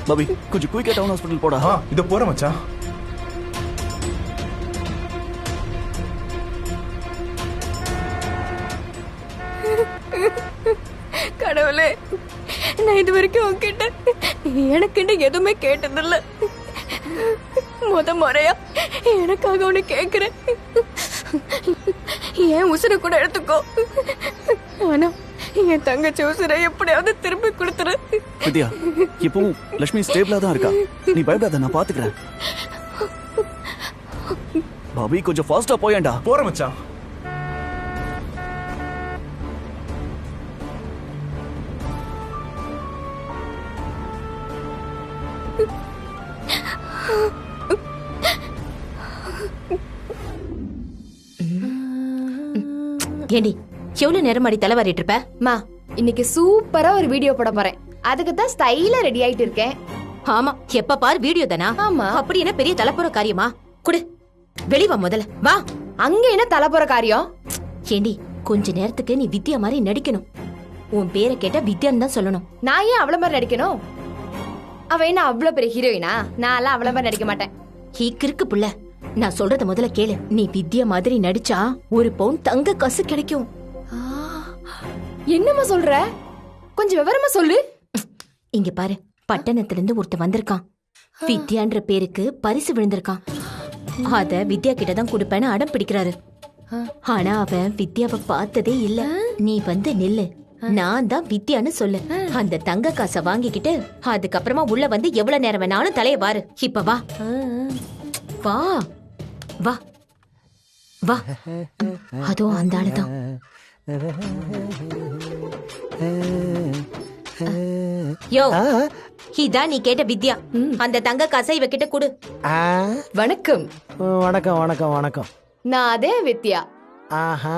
Bobby கொஞ்சம் குயிக்கா down hospital போடா. இத போறேன் மச்சான். கடவுளே, நான் இது வரைக்கும் உன்கிட்ட எனக்குன்னு எதுவுமே கேட்டதில்ல. முறையா எனக்காக ஒண்ணு கேக்குறேன். என் உசுரை கூட எடுத்துக்கோ. ஆனா என் தங்கச்சி உசுரை எப்படியாவது திருப்பி கொடுத்துரு. வித்யா, இப்பவும் லட்சுமி ஸ்டேபிளா தான் இருக்கா. நீ பயப்படாத, நான் பாத்துக்கிறேன். பாபி கொஞ்சம் ஃபாஸ்டா போயேன்டா. போறேன் மச்சான். ஏண்டி எவ்வளவு நேரம் அடி தலைவாரிட்டு இருப்ப? மா, இன்னைக்கு சூப்பரா ஒரு வீடியோ போட போறேன். அதுக்கு தான் ஸ்டைலா ரெடி ஆயிட்டு இருக்கேன். ஆமா, எப்ப பார் வீடியோ தானா? ஆமா. அப்படி என்ன பெரிய தலைப்புற காரியமா? குடு, வெளிவா முதல்ல வா. அங்க என்ன தலைப்புற காரியம்? ஏண்டி கொஞ்ச நேரத்துக்கு நீ வித்யா மாதிரி நடிக்கணும். உன் பேரை கேட்டா வித்யான்னு தான் சொல்லணும். நான் ஏன் அவ்வளவு மாதிரி நடிக்கணும்? அவ என்ன அவ்வளவு பெரிய ஹீரோயினா? நான் எல்லாம் அவ்வளவு மாதிரி நடிக்க மாட்டேன். கிறுக்கு புள்ள, நான் சொல்றத முதல்ல கேளு. நீ வித்யா மாதிரி நடிச்சா 1 பவுன் தங்க காசு கிடைக்கும். என்னம்மா சொல்ற? கொஞ்சம் விவரமா சொல்லு. இங்க பாரு, பட்டணத்துல இருந்து ஒருத்த வந்திருக்கான். வித்யான்ற பேருக்கு பரிசு விழுந்திருக்கான். அத வித்யா கிட்டதான் கொடுப்பேன்னு அடம் பிடிக்கிறாரு. ஆனா அவன் வித்யாவை பார்த்ததே இல்ல. நீ வந்து நில்லு, நான் தான் வித்யான்னு சொல்லு. அந்த தங்க காசை வாங்கிக்கிட்டு அதுக்கப்புறமா உள்ள வந்து எவ்வளவு நேரம் வேணாலும் தலைய வாரு. இப்ப வா வா வா வா. அதோ அந்த ஆளுதான். யோ, இதான் நீ கேட்ட வித்யா. அந்த தங்க காசை இவகிட்ட கொடு. வணக்கம். வணக்கம் வணக்கம் வணக்கம். நான் அதே வித்யா. ஆஹா.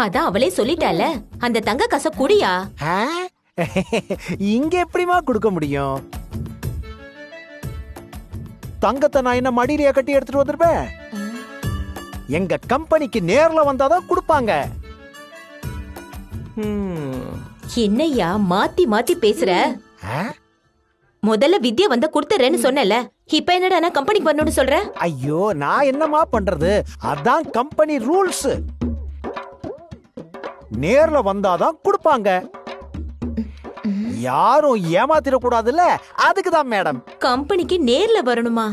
அதான் அவளே சொல்லிட்டால, அந்த தங்க காசை குடியா. இங்க எப்படிமா கொடுக்க முடியும்? தங்கத்தை நான் என்ன மடியிலேயே கட்டி எடுத்துட்டு வந்திருப்பேன்? எங்க கம்பெனிக்கு நேர்ல வந்தாதான் கொடுப்பாங்க. என்னையா மாத்தி மாத்தி பேசுற? முதல்ல வித்யா வந்த கொடுத்துறேன்னு சொன்னல, இப்ப என்னடா நான் கம்பெனிக்கு வரணும்னு சொல்ற? ஐயோ, நான் என்னமா பண்றது? அதான் கம்பெனி ரூல்ஸ். நேர்ல வந்தாதான் கொடுப்பாங்க. யாரும் ஏமாத்திடக்கூடாதுல்ல, அதுக்குதான் மேடம். கம்பெனிக்கு நேர்ல வரணுமா?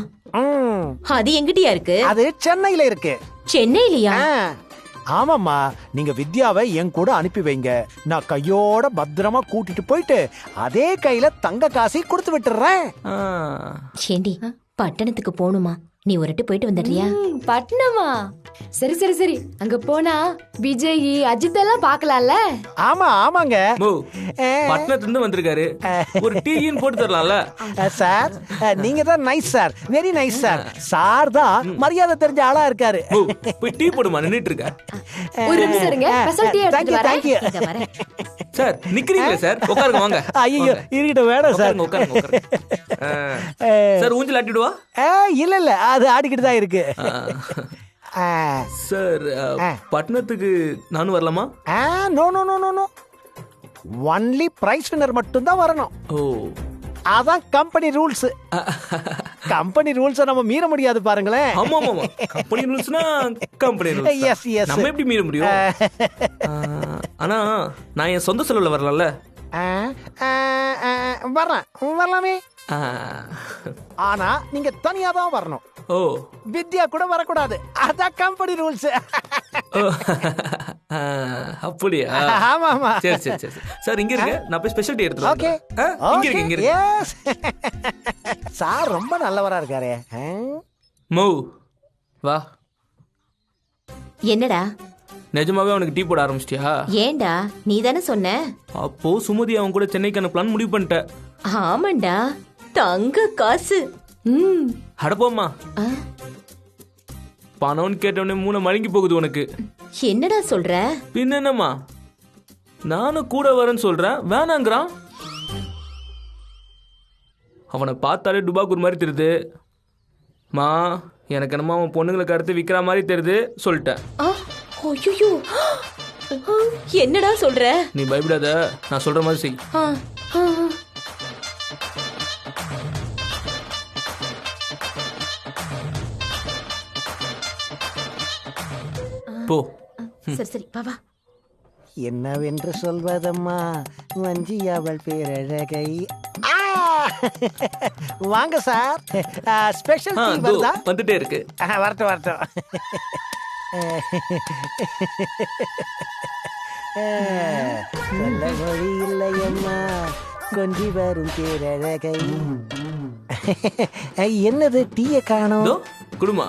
அது எங்கிட்டயா இருக்கு? அது சென்னையில இருக்கு. சென்னையிலயா? ஆமாம்மா, நீங்க வித்யாவை என் கூட அனுப்பி வைங்க. நான் கையோட பத்திரமா கூட்டிட்டு போயிட்டு அதே கையில தங்க காசை கொடுத்து விட்டுறேன். ஏண்டி, பட்டணத்துக்கு போகணுமா? நீ ஒருட்டு போயிட்டு வந்துடுறியா? பட்டணமா? சரி சரி சரி, அங்க போனா விஜய் அஜித் எல்லாம் பாக்கலாம்ல. ஆமா ஆமாங்க. பட்டணத்துல இருந்து வந்திருக்காரு, ஒரு டீயின் போட்டு தரலாம்ல. சார், நீங்க தான் nice sir, very nice sir. Sir தான் மரியாதை தெரிஞ்ச ஆளா இருக்காரு. போய் டீ போடுமா, நின்னுட்டு இருக்க. ஒரு நிமிஷம் இருங்க, ஸ்பெஷல் டீ எடுத்துட்டு வரேன். சார் நிக்கிறீங்களா சார்? உட்காருங்க வாங்க. ஐயோ, இருக்கிட்ட வேணும் சார். உட்காருங்க உட்காருங்க. சார் ஊஞ்சல் ஆட்டிடுவா? இல்ல இல்ல, அது ஆடிக்கிட்டு தான் இருக்கு. சார் பட்டணத்துக்கு நானும் வரலாமா? No no no no no, only prize winner மட்டும் தான் வரணும். ஓ, அதான் கம்பெனி ரூல்ஸ். கம்பெனி ரூல்ஸ் நம்ம மீற முடியாது பாருங்களேன். ஆமா ஆமா, கம்பெனி ரூல்ஸ்னா கம்பெனி ரூல்ஸ். எஸ் எஸ், நம்ம எப்படி மீற முடியும்? ஆனா நான் என் சொந்த செலவுல வரலாம்ல. வரலாமே. ஆனா நீங்க தனியா தான் வரணும். ஓ, வித்யா கூட வரக்கூடாது. அதான் கம்பெனி ரூல்ஸ். அப்படியா? ஆமா ஆமா. சரி சரி சரி சார், இங்க இருங்க, நான் போய் ஸ்பெஷல் டீ எடுத்துட்டு ஓகே வரேன். இங்க இருக்கு இங்க இருக்கு. சார் ரொம்ப நல்லவரா இருக்காரே. மௌ வா. என்னடா நிஜமாவே அவனுக்கு டீ போட ஆரம்பிச்சிட்டியா? ஏண்டா, நீ தானே சொன்ன? அப்போ சுமதி அவன் கூட சென்னைக்கு அனுப்பலான்னு முடிவு பண்ணிட்ட. ஆமாண்டா, தங்க காசு. அடப்போம்மா, பணம்னு கேட்டவனே மூணு மழுங்கி போகுது உனக்கு. என்னடா சொல்ற? பின்ன என்னம்மா, நானும் கூட வரேன்னு சொல்றேன், வேணாங்கிறான். அவனை பார்த்தாலே டுபாக்கூர் மாதிரி தெரியுது. மா, எனக்கு என்னமோ அவன் பொண்ணுங்களுக்கு அடுத்து விற்கிற மாதிரி தெரியுது சொல்லிட்டேன். ஐயோ, என்னடா சொல்ற? நீ பயப்படாத, நான் சொல்ற மாதிரி செய். ஆ, ஆ, போ. சரி சரி, வா வா. என்னவென்று சொல்வதம்மா வஞ்சி அவள் பேரழகை. வாங்க சார், ஸ்பெஷல் டீ தோ, வருதா? வந்துட்டே இருக்கு. வரட்டும் வரட்டும். நல்ல மொழி இல்லையம்மா கொஞ்சி வரும் பேரழகை. என்னது டீய காணோம்? தோ, குடுமா.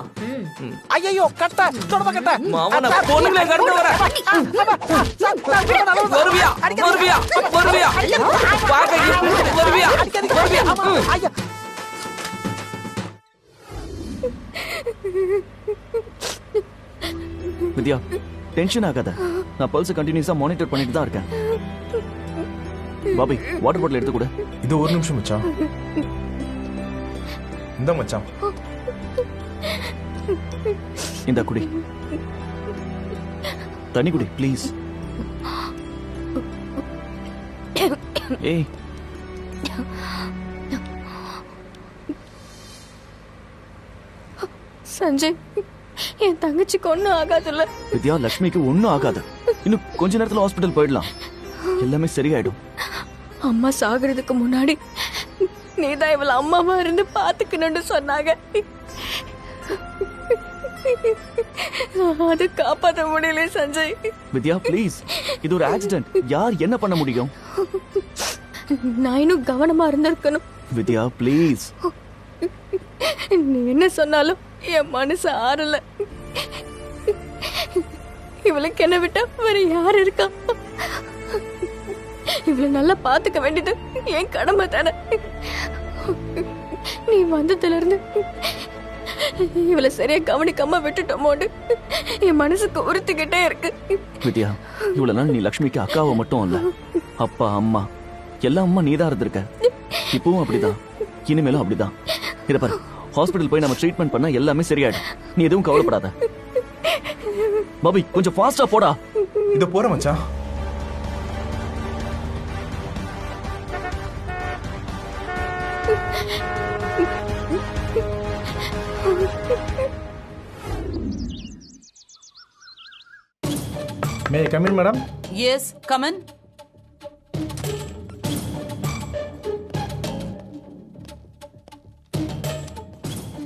ஐயோ, கட்ட தொடமா கட்ட. மாவன பொண்ணுங்களே கடந்து வர. வருவியா? வருவியா? வருவியா? பாக்க வருவியா? வருவியா? வித்யா, டென்ஷன் ஆகாத. நான் பல்ஸ் கண்டினியூஸா மானிட்டர் பண்ணிட்டு தான் இருக்கேன். பாபி, வாட்டர் பாட்டில் எடுத்து கொடு. இது ஒரு நிமிஷம் மச்சான். இந்த மச்சான் இந்த குடி, தண்ணி குடி ப்ளீஸ். ஏய், சஞ்சய், என் தங்கச்சிக்கு ஒண்ணும் ஆகாதுல்ல? வித்யா, லக்ஷ்மிக்கு ஒண்ணும் ஆகாது. இன்னும் கொஞ்ச நேரத்துல ஹாஸ்பிட்டல் போயிடலாம். எல்லாமே சரியாயிடும். அம்மா சாகுறதுக்கு முன்னாடி நீதான் இவள அம்மாவா இருந்து பாத்துக்கணும்னு சொன்னாங்க. அது காப்பாற்ற முடியல சஞ்சய். வித்யா ப்ளீஸ், இது ஒரு ஆக்சிடென்ட். யார் என்ன பண்ண முடியும்? நான் இன்னும் கவனமா இருந்திருக்கணும். வித்யா ப்ளீஸ். நீ என்ன சொன்னாலும் என் மனசு ஆறல. இவளுக்கு என்ன விட்டா வேற யாரு இருக்கா? இவளை நல்லா பாத்துக்க வேண்டியது என் கடமை தானே. நீ வந்ததுல இருந்து இவளை சரியா கவனிக்காம விட்டுட்டோமோன்னு என் மனசுக்கு உறுத்திக்கிட்டே இருக்கு. வித்யா, இவ்வளவு நாள் நீ லக்ஷ்மிக்கு அக்காவை மட்டும் இல்ல, அப்பா அம்மா எல்லா அம்மா நீதான் இருந்திருக்க. இப்பவும் அப்படிதான், இனிமேலும் அப்படிதான். இத பாரு, ஹாஸ்பிடல் போய் நம்ம ட்ரீட்மெண்ட் பண்ணா எல்லாமே சரியாயிடும். நீ எதுவும் கவலைப்படாத. பாபி, கொஞ்சம் ஃபாஸ்டா போடா. இத போற மச்சான். May I come in, madam? Yes, come in.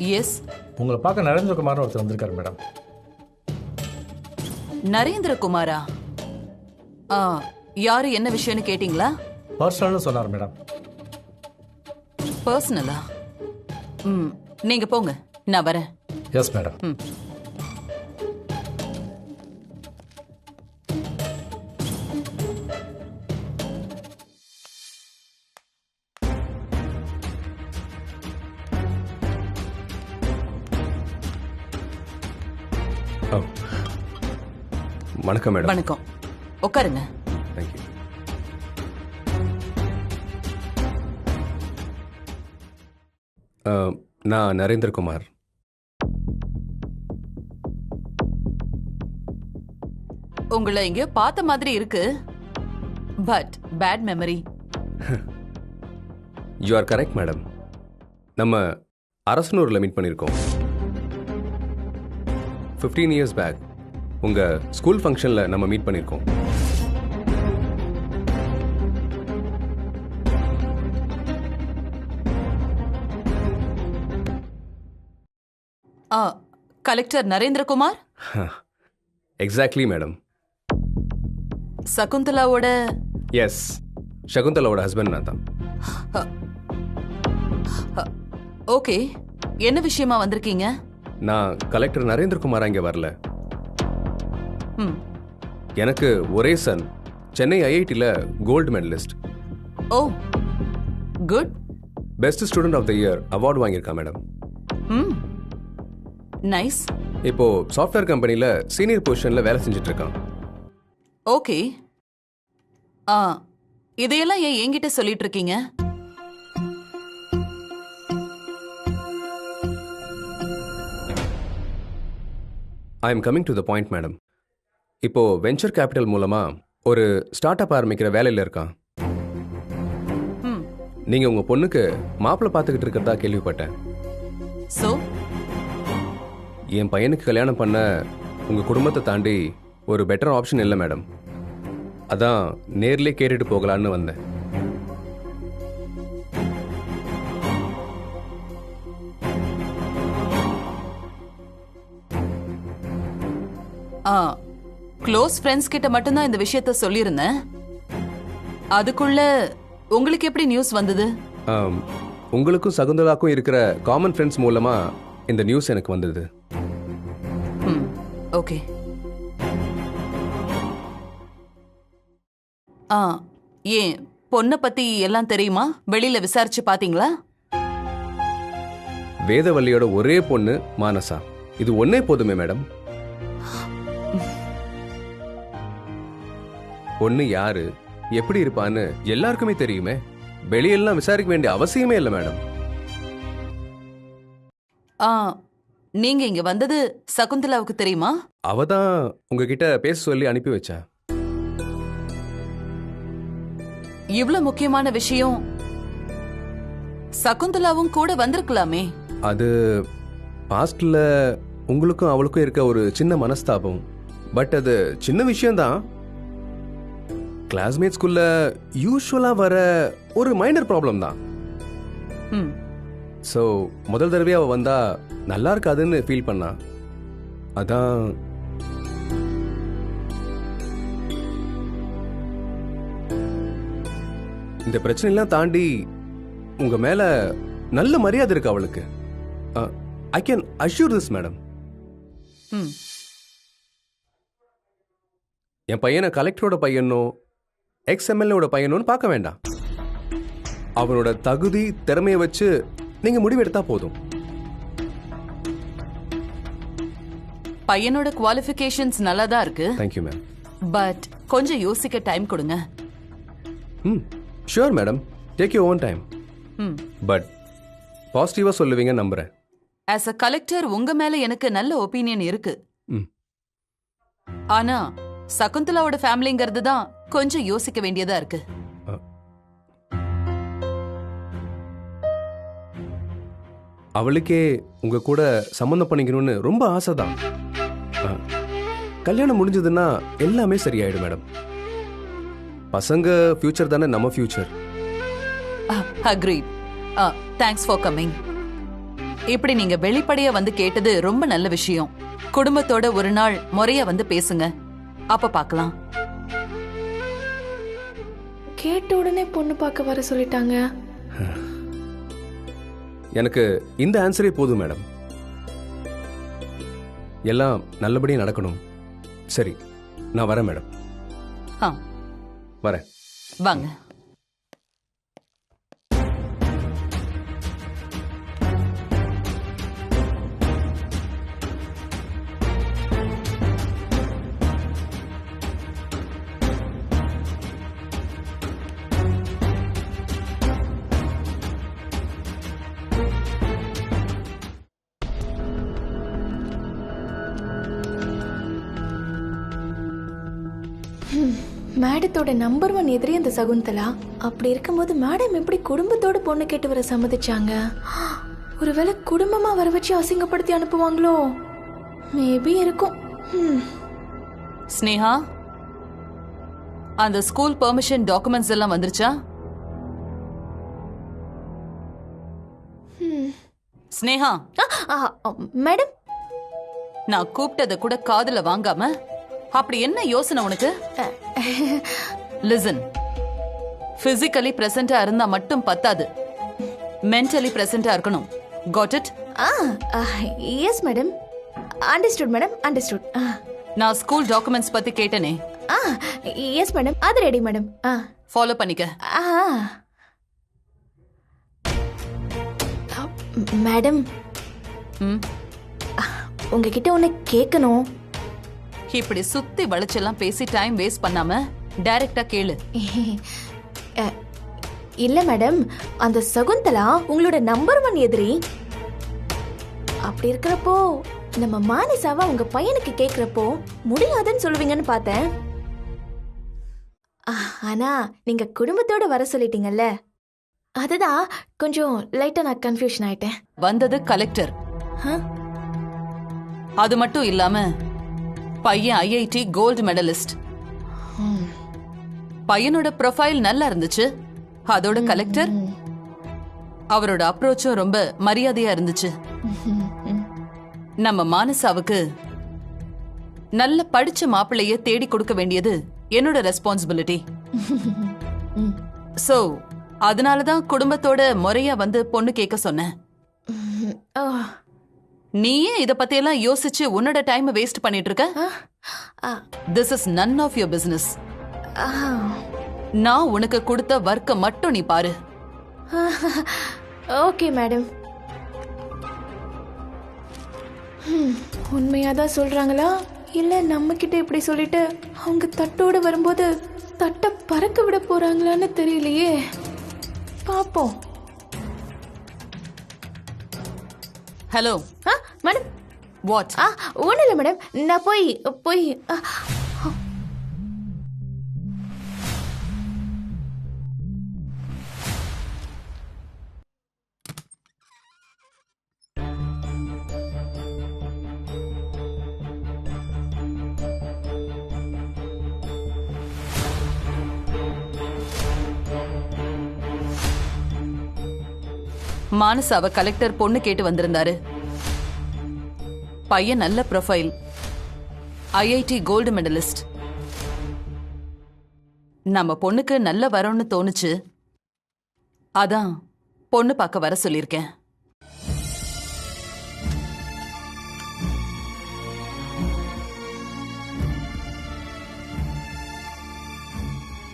Yes. உங்களை பார்க்க நரேந்திரகுமார் ஒருத்தர் வந்திருக்காரு மேடம். நரேந்திர குமாரா? யாரு, என்ன விஷயம்னு கேட்டிங்களா? பர்சனல்னு சொன்னார் மேடம். பர்சனலா? நீங்க போங்க, நான் வரேன். Yes madam. வணக்கம் மேடம். வணக்கம், உட்காருங்க. தேங்க்யூ. நான் நரேந்திரகுமார். உங்களை இங்க பார்த்த மாதிரி இருக்கு, but bad memory. You are correct madam. நம்ம அரசனூரில் மீட் பண்ணியிருக்கோம் 15 இயர்ஸ் பேக். உங்கள் ஸ்கூல் ஃபங்க்ஷனில் நம்ம மீட் பண்ணியிருக்கோம். கலெக்டர் நரேந்திரகுமார்? Exactly madam. சகுந்தலாவோட? எஸ், சகுந்தலாவோட ஹஸ்பண்ட் நான் தான். ஓகே, என்ன விஷயமா வந்திருக்கீங்க? நான் கலெக்டர் நரேந்திரகுமார் இங்கே வரல. எனக்கு ஒரே சன், சென்னை ஐஐடியில் gold medalist. Oh, good. Best student of the year award வாங்கியிருக்கா மேடம். நைஸ். இப்போ சாஃப்ட்வேர் கம்பெனியில் சீனியர் பொசிஷனில் வேலை செஞ்சுட்டு இருக்கான். ஓகே. இதையெல்லாம் ஏன் என்கிட்ட சொல்லிட்டு இருக்கீங்க? I am coming to the point madam. இப்போ வெஞ்சர் கேபிட்டல் மூலமா ஒரு ஸ்டார்ட் அப் ஆரம்பிக்கிற வேலையில இருக்கான். ம். நீங்க உங்க பொண்ணுக்கு மாப்பிள்ளை பார்த்துக்கிட்டு இருக்கிறதா கேள்விப்பட்டேன். சோ என் பையனுக்கு கல்யாணம் பண்ண உங்க குடும்பத்தை தாண்டி ஒரு பெட்டர் ஆப்ஷன் இல்லை மேடம். அதான் நேர்லயே கேட்டுட்டு போகலான்னு வந்தேன். க்ளோஸ் ஃப்ரெண்ட்ஸ் கிட்ட மட்டும்தான் இந்த விஷயத்த சொல்லியிருந்தேன். அதுக்குள்ள உங்களுக்கு எப்படி நியூஸ் வந்தது? உங்களுக்கும் சகுந்தலாக்கும் இருக்கிற காமன் ஃப்ரெண்ட்ஸ் மூலமா இந்த நியூஸ் எனக்கு வந்தது. ஓகே. ஏன் பொண்ணை பத்தி எல்லாம் தெரியுமா? வெளியில விசாரிச்சு பாத்தீங்களா? வேதவல்லியோட ஒரே பொண்ணு மானசா. இது ஒன்னே போதுமே மேடம். பொண்ணு யாரு, எப்படி இருப்பான்னு எல்லாருக்குமே தெரியுமே. வெளியெல்லாம் விசாரிக்க வேண்டிய அவசியமே இல்லை மேடம். நீங்க இங்க வந்தது சகுந்தலாவுக்கு தெரியுமா? அவ தான் உங்ககிட்ட பேச சொல்லி அனுப்பி வச்சா. இவ்வளவு முக்கியமான விஷயம் சகுந்தலாவும் கூட வந்திருக்கலாமே. அது பாஸ்ட்ல உங்களுக்கும் அவளுக்கும் இருக்க ஒரு சின்ன மனஸ்தாபம். பட் அது சின்ன விஷயம்தான். கிளாஸ்மேட்ஸ்குள்ள யூஸ்வலா வர ஒரு மைனர் ப்ராப்ளம் தான். ஸோ முதல் தடவையா அவ வந்தா நல்லா இருக்காதுன்னு ஃபீல் பண்ணா. அதான் இந்த பிரச்சனைலாம் தாண்டி உங்க மேல நல்ல மரியாதை இருக்கு அவளுக்கு. I can assure this madam. என் பையனை கலெக்டரோட பையனோ எக்ஸ்எம்எல்ஏட பையனோன்னு பார்க்க வேண்டாம். அவனோட தகுதி திறமையை வச்சு நீங்க முடிவெடுத்தா போதும். பையனோட குவாலிஃபிகேஷன்ஸ் நல்லா தான் இருக்கு. Thank you ma'am. பட் கொஞ்சம் யோசிக்க டைம் கொடுங்க. Sure madam, take your own time. But பாசிட்டிவா சொல்லுவீங்க நம்புறேன். ஆஸ் அ கலெக்டர் உங்க மேல எனக்கு நல்ல ஒப்பீனியன் இருக்கு. ஆனா சகுந்தலாவோட ஃபேமிலிங்கிறது தான் கொஞ்சம் யோசிக்க வேண்டியதா இருக்கு. அவளுக்கே உங்க கூட சம்மந்தம் பண்ணிக்கணும்னு ரொம்ப ஆசைதான். கல்யாணம் முடிஞ்சதுன்னா எல்லாமே சரியாயிடும் மேடம். பசங்க ஃபியூச்சர் தானே நம்ம future. Agreed. Thanks for coming. இப்படி நீங்க வெளிப்படையா வந்து கேட்டது ரொம்ப நல்ல விஷயம். குடும்பத்தோட ஒரு நாள் முறையா வந்து பேசுங்க, அப்ப பார்க்கலாம். கேட்ட உடனே பொண்ணு பார்க்க வர சொல்லிட்டாங்க. எனக்கு இந்த ஆன்சரே போதும் மேடம். எல்லாம் நல்லபடியா நடக்கணும். சரி, நான் வரேன் மேடம். வரேன். வாங்க. மேடத்தோட நம்பர் 1 எதிரி அந்த சகுந்தலா. அப்படி இருக்கும்போது மேடம் எப்படி குடும்பத்தோட பொண்ணு கேட்டு வர சம்மதிச்சாங்க? ஒருவேளை குடும்பமா வர வச்சு அசிங்கப்படுத்தி அனுப்புவாங்களோ? மேபி இருக்கும். ஸ்னேகா, அந்த ஸ்கூல் பெர்மிஷன் டாக்குமெண்ட்ஸ் எல்லாம் வந்துருச்சா? ஸ்னேகா. மேடம், நான் கூப்பிட்டதை கூட காதுல வாங்காம அப்படி என்ன யோசனை உனக்கு? லிசன், பிசிக்கலி பிரசன்டா இருந்தா மட்டும் பத்தாது, மென்டலி பிரசன்டா இருக்கணும். Got it? Yes madam. Understood madam, understood. நான் ஸ்கூல் டாக்குமெண்ட்ஸ் பத்தி கேட்டனே. எஸ் மேடம், அது ரெடி மேடம். ஃபாலோ பண்ணிக்க. மேடம், உங்ககிட்ட ஒன்னு கேட்கணும். இப்படி சுத்தி வளைச்செல்லாம் பேசி டைம் வேஸ்ட் பண்ணாம டைரக்டா கேளு. இல்ல மேடம், அந்த சகுந்தலா உங்களோட நம்பர் 1 எதிரி. அப்படி இருக்கிறப்போ நம்ம மானசாவை உங்க பையனுக்கு கேக்குறப்போ முடியாதுன்னு சொல்லுவீங்கன்னு பார்த்தேன். ஆனா நீங்க குடும்பத்தோட வர சொல்லிட்டீங்கல்ல, அதுதான் கொஞ்சம் லைட்டா நான் கன்ஃபியூஷன் ஆயிட்டேன். வந்தது கலெக்டர். அது மட்டும் இல்லாம பையன் IIT கோல்டு மெடலிஸ்ட். பையனோட ப்ரொஃபைல் நல்லா இருந்துச்சு. அதோட கலெக்டர் அவரோட அப்ரோச்சும் ரொம்ப மரியாதையா இருந்துச்சு. நம்ம மானசாவுக்கு நல்ல படிச்ச மாப்பிள்ளைய தேடி கொடுக்க வேண்டியது என்னோட ரெஸ்பான்சிபிலிட்டி. சோ அதனாலதான் குடும்பத்தோட முறையா வந்து பொண்ணு கேட்க சொன்னேன். நீயே இத பத்தி எல்லாம் யோசிச்சு உன்னோட டைம் வேஸ்ட் பண்ணிட்டு இருக்க? This is none of your business. நான் உனக்கு கொடுத்த வர்க்க மட்டும் நீ பாரு. Okay madam. உண்மையாதான் சொல்றாங்களா இல்ல நம்ம கிட்ட இப்படி சொல்லிட்டு அவங்க தட்டோட வரும்போது தட்டை பறக்க விட போறாங்களான்னு தெரியலையே. பாப்போம். Hello madam. வாட்? ஒன்றும் இல்லை மேடம், நான் போய் மானசாவ கலெக்டர் பொண்ணு கேட்டு வந்திருந்தாரு. பையன் நல்ல ப்ரொஃபைல், IIT கோல்டு மெடலிஸ்ட். நம்ம பொண்ணுக்கு நல்ல வரணும்னு தோணுச்சு. அதான் பொண்ணு பார்க்க வர சொல்லியிருக்கேன்.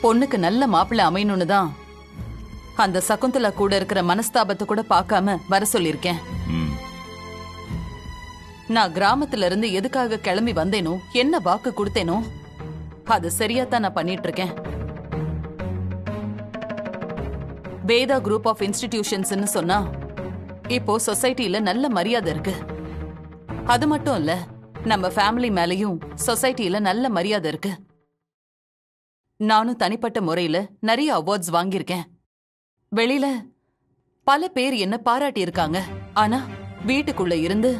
பொண்ணுக்கு நல்ல மாப்பிள்ளை அமையணும்னு தான் அந்த சகுந்தலா கூட இருக்கிற மனஸ்தாபத்தை கூட பார்க்காம வர சொல்லியிருக்கேன். நான் கிராமத்துல இருந்து எதுக்காக கிளம்பி வந்தேனோ, என்ன வாக்கு கொடுத்தேனோ அது சரியாத்தான் நான் பண்ணிட்டு இருக்கேன். வேதா குரூப் ஆஃப் இன்ஸ்டிடியூஷன்ஸ் சொன்னா இப்போ சொசைட்டில நல்ல மரியாதை இருக்கு. அது மட்டும் இல்ல, நம்ம ஃபேமிலி மேலயும் சொசைட்டில நல்ல மரியாதை இருக்கு. நானும் தனிப்பட்ட முறையில நிறைய அவார்ட்ஸ் வாங்கியிருக்கேன். வெளியில பல பேர் என்ன பாராட்டி இருக்காங்க. ஆனா வீட்டுக்குள்ள இருந்து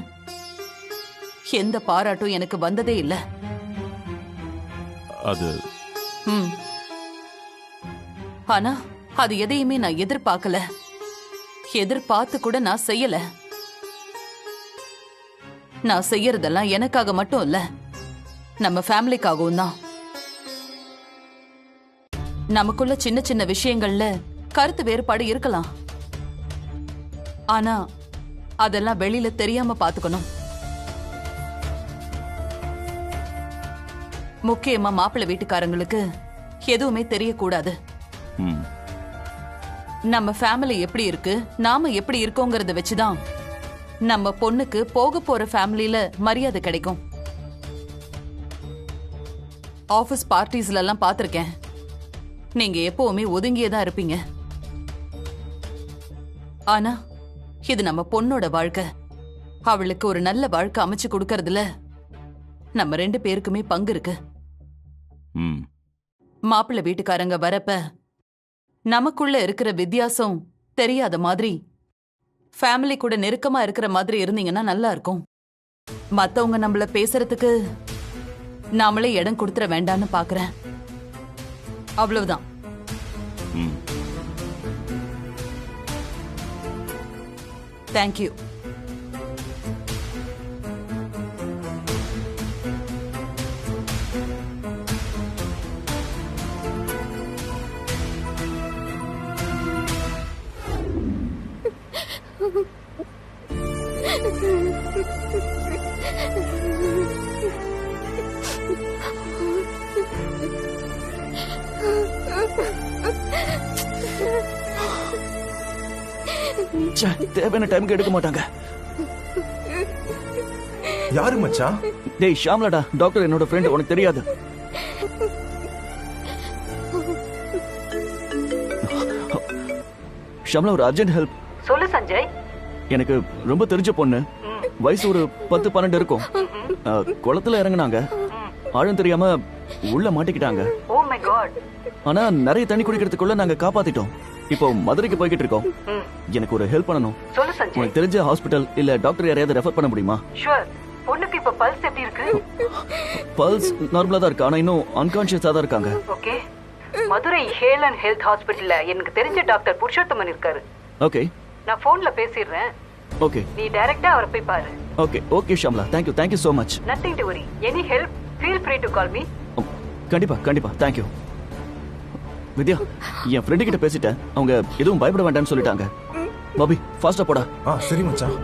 எந்த பாராட்டும் எனக்கு வந்ததே இல்ல. அது ஆனா அது எதையுமே நான் எதிர்பார்க்கல. எதிர்பார்த்து கூட நான் செய்யல. நான் செய்யறதெல்லாம் எனக்காக மட்டும் இல்ல, நம்ம ஃபேமிலிக்காகவும் தான். நமக்குள்ள சின்ன சின்ன விஷயங்கள்ல கருத்து வேறுபாடு இருக்கலாம். ஆனா அதெல்லாம் வெளியில தெரியாம பாத்துக்கணும். முக்கியமா மாப்பிள்ளை வீட்டுக்காரங்களுக்கு எதுவுமே தெரியக்கூடாது. நம்ம ஃபேமிலி எப்படி இருக்கு, நாம எப்படி இருக்கோங்கறத வச்சுதான் நம்ம பொண்ணுக்கு போக போற ஃபேமிலியில மரியாதை கிடைக்கும். ஆபீஸ் பார்ட்டிஸ்ல எல்லாம் பாத்திருக்கேன், நீங்க எப்பவுமே ஒதுங்கியதான் இருப்பீங்க. ஆனா இது நம்ம பொண்ணோட வாழ்க்கை. அவளுக்கு ஒரு நல்ல வாழ்க்கை அமைச்சு கொடுக்கறதுல நம்ம 2 பேருக்குமே பங்கு இருக்கு. மாப்பிள்ளை வீட்டுக்காரங்க வரப்ப நமக்குள்ள இருக்கிற வித்தியாசம் தெரியாத மாதிரி ஃபேமிலி கூட நெருக்கமா இருக்கிற மாதிரி இருந்தீங்கன்னா நல்லா இருக்கும். மத்தவங்க நம்மள பேசுறதுக்கு நாமளே இடம் கொடுத்துட வேண்டான்னு பாக்குறேன். அவ்வளவுதான். தேங்க்யூ. தேவையான டைமுக்கு எடுக்க மாட்டாங்க. யாரு மச்சான்? டேய் ஷாம்லாடா, டாக்டர் என்னோட ஃப்ரெண்ட், உனக்கு தெரியாது. ஷாம்லா, ஒரு அர்ஜென்ட் ஹெல்ப். சொல்லு சஞ்சய். எனக்கு ரொம்ப தெரிஞ்ச பொண்ணு வயசு ஒரு 10-12 இருக்கும். குளத்துல இறங்குனாங்க. ஆழம் தெரியாம உள்ள மாட்டிக்கிட்டாங்க. Oh my God. ஆனா நிறைய தண்ணி குடிக்கிறதுக்குள்ள நாங்க காப்பாத்திட்டோம். இப்போ மதுரைக்கு போய்கிட்டு இருக்கோம். எனக்கு ஒரு ஹெல்ப் பண்ணணும். சொல்லு சஞ்சய். உனக்கு தெரிஞ்ச ஹாஸ்பிடல் இல்ல டாக்டர் யாரையாவது ரெஃபர் பண்ண முடியுமா? ஷூர். பொண்ணுக்கு இப்ப பல்ஸ் எப்படி இருக்கு? பல்ஸ் நார்மலா தான் இருக்கு. ஆனா இன்னும் அன்கான்ஷியஸா தான் இருக்காங்க. ஓகே. மதுரை ஹேலன் ஹெல்த் ஹாஸ்பிடல்ல எனக்கு தெரிஞ்ச டாக்டர் புருஷோத்தமன் இருக்காரு. ஓகே. நான் போன்ல பேசிடுறேன். ஓகே. நீ டைரக்டா அவரை போய் பாரு. Okay okay Shamla, thank you so much. Nothing to worry. Any help, feel free to call me. கண்டிப்பா கண்டிப்பா thank you. Vidya, N friend கிட்ட பேசிட்டேன். அவங்க எதுவும் பயப்பட வேண்டாம்னு சொல்லிட்டாங்க. பாபி ஃபாஸ்டா போடா. சரி மச்சான்.